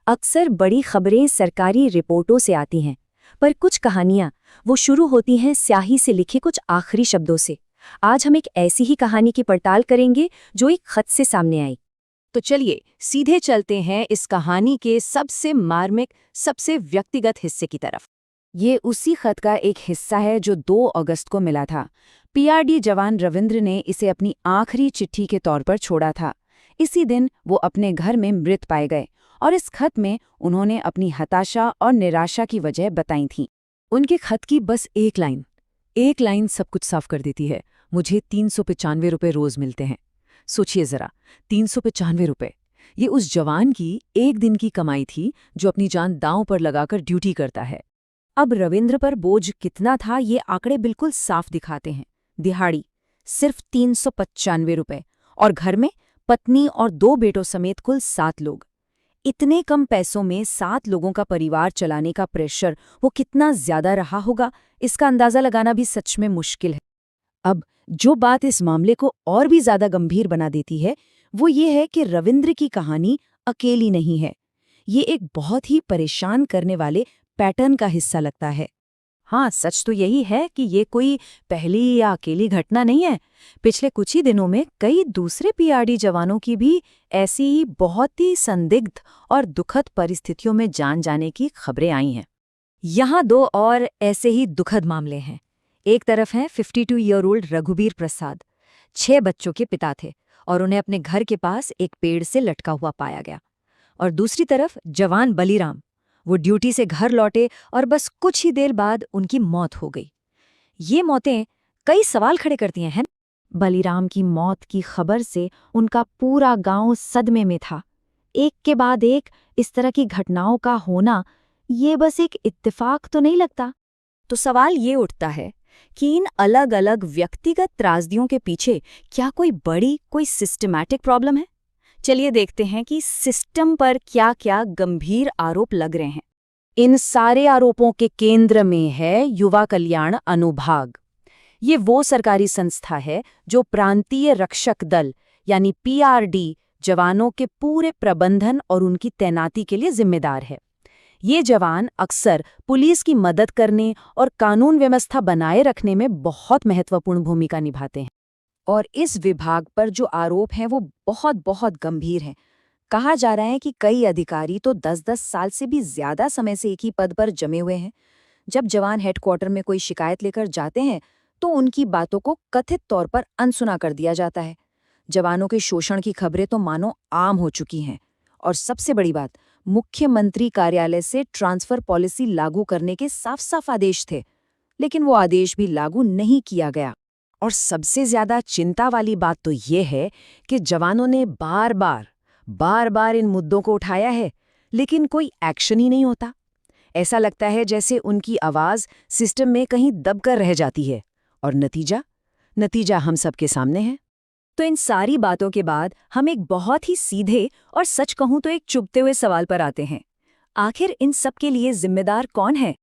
अक्सर बड़ी खबरें सरकारी रिपोर्टों से आती हैं, पर कुछ कहानियां वो शुरू होती हैं स्याही से लिखे कुछ आखिरी शब्दों से। आज हम एक ऐसी ही कहानी की पड़ताल करेंगे जो एक खत से सामने आई। तो चलिए सीधे चलते हैं इस कहानी के सबसे मार्मिक, सबसे व्यक्तिगत हिस्से की तरफ। ये उसी खत का एक हिस्सा है जो 2 अगस्त को मिला था। पीआरडी जवान रविंद्र ने इसे अपनी आखिरी चिट्ठी के तौर पर छोड़ा था। इसी दिन वो अपने घर में मृत पाए गए और इस खत में उन्होंने अपनी हताशा और निराशा की वजह बताई थी। उनके खत की बस एक लाइन सब कुछ साफ कर देती है। मुझे 395 रुपये रोज मिलते हैं। सोचिए जरा, 395 रुपये। ये उस जवान की एक दिन की कमाई थी जो अपनी जान दांव पर लगाकर ड्यूटी करता है। अब रविंद्र पर बोझ कितना था ये आंकड़े बिल्कुल साफ दिखाते हैं। दिहाड़ी सिर्फ 395 रुपये और घर में पत्नी और 2 बेटों समेत कुल 7 लोग। इतने कम पैसों में 7 लोगों का परिवार चलाने का प्रेशर वो कितना ज्यादा रहा होगा, इसका अंदाजा लगाना भी सच में मुश्किल है। अब जो बात इस मामले को और भी ज्यादा गंभीर बना देती है वो ये है कि रविंद्र की कहानी अकेली नहीं है। ये एक बहुत ही परेशान करने वाले पैटर्न का हिस्सा लगता है। हाँ, सच तो यही है कि ये कोई पहली या अकेली घटना नहीं है। पिछले कुछ ही दिनों में कई दूसरे पीआरडी जवानों की भी ऐसी ही बहुत ही संदिग्ध और दुखद परिस्थितियों में जान जाने की खबरें आई हैं। यहाँ 2 और ऐसे ही दुखद मामले हैं। एक तरफ है 52 ईयर ओल्ड रघुबीर प्रसाद। 6 बच्चों के पिता थे और उन्हें अपने घर के पास एक पेड़ से लटका हुआ पाया गया। और दूसरी तरफ जवान बलीराम। वो ड्यूटी से घर लौटे और बस कुछ ही देर बाद उनकी मौत हो गई। ये मौतें कई सवाल खड़े करती हैं। बलीराम की मौत की खबर से उनका पूरा गांव सदमे में था। एक के बाद एक इस तरह की घटनाओं का होना ये बस एक इत्तेफाक तो नहीं लगता। तो सवाल ये उठता है कि इन अलग अलग व्यक्तिगत त्रासदियों के पीछे क्या कोई सिस्टमैटिक प्रॉब्लम है। चलिए देखते हैं कि सिस्टम पर क्या-क्या गंभीर आरोप लग रहे हैं। इन सारे आरोपों के केंद्र में है युवा कल्याण अनुभाग। ये वो सरकारी संस्था है जो प्रांतीय रक्षक दल यानी पीआरडी जवानों के पूरे प्रबंधन और उनकी तैनाती के लिए जिम्मेदार है। ये जवान अक्सर पुलिस की मदद करने और कानून व्यवस्था बनाए रखने में बहुत महत्वपूर्ण भूमिका निभाते हैं। और इस विभाग पर जो आरोप हैं वो बहुत गंभीर हैं। कहा जा रहा है कि कई अधिकारी तो 10-10 साल से भी ज्यादा समय से एक ही पद पर जमे हुए हैं। जब जवान हेडक्वार्टर में कोई शिकायत लेकर जाते हैं तो उनकी बातों को कथित तौर पर अनसुना कर दिया जाता है। जवानों के शोषण की खबरें तो मानो आम हो चुकी हैं। और सबसे बड़ी बात, मुख्यमंत्री कार्यालय से ट्रांसफर पॉलिसी लागू करने के साफ आदेश थे, लेकिन वो आदेश भी लागू नहीं किया गया। और सबसे ज्यादा चिंता वाली बात तो ये है कि जवानों ने बार बार इन मुद्दों को उठाया है, लेकिन कोई एक्शन ही नहीं होता। ऐसा लगता है जैसे उनकी आवाज सिस्टम में कहीं दबकर रह जाती है। और नतीजा हम सबके सामने है। तो इन सारी बातों के बाद हम एक बहुत ही सीधे और सच कहूं तो एक चुभते हुए सवाल पर आते हैं। आखिर इन सब के लिए जिम्मेदार कौन है?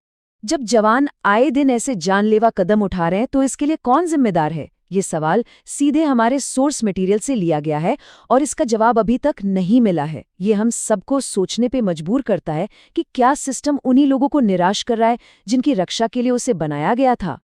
जब जवान आए दिन ऐसे जानलेवा कदम उठा रहे हैं तो इसके लिए कौन जिम्मेदार है? ये सवाल सीधे हमारे सोर्स मटेरियल से लिया गया है और इसका जवाब अभी तक नहीं मिला है। ये हम सबको सोचने पे मजबूर करता है कि क्या सिस्टम उन्हीं लोगों को निराश कर रहा है जिनकी रक्षा के लिए उसे बनाया गया था।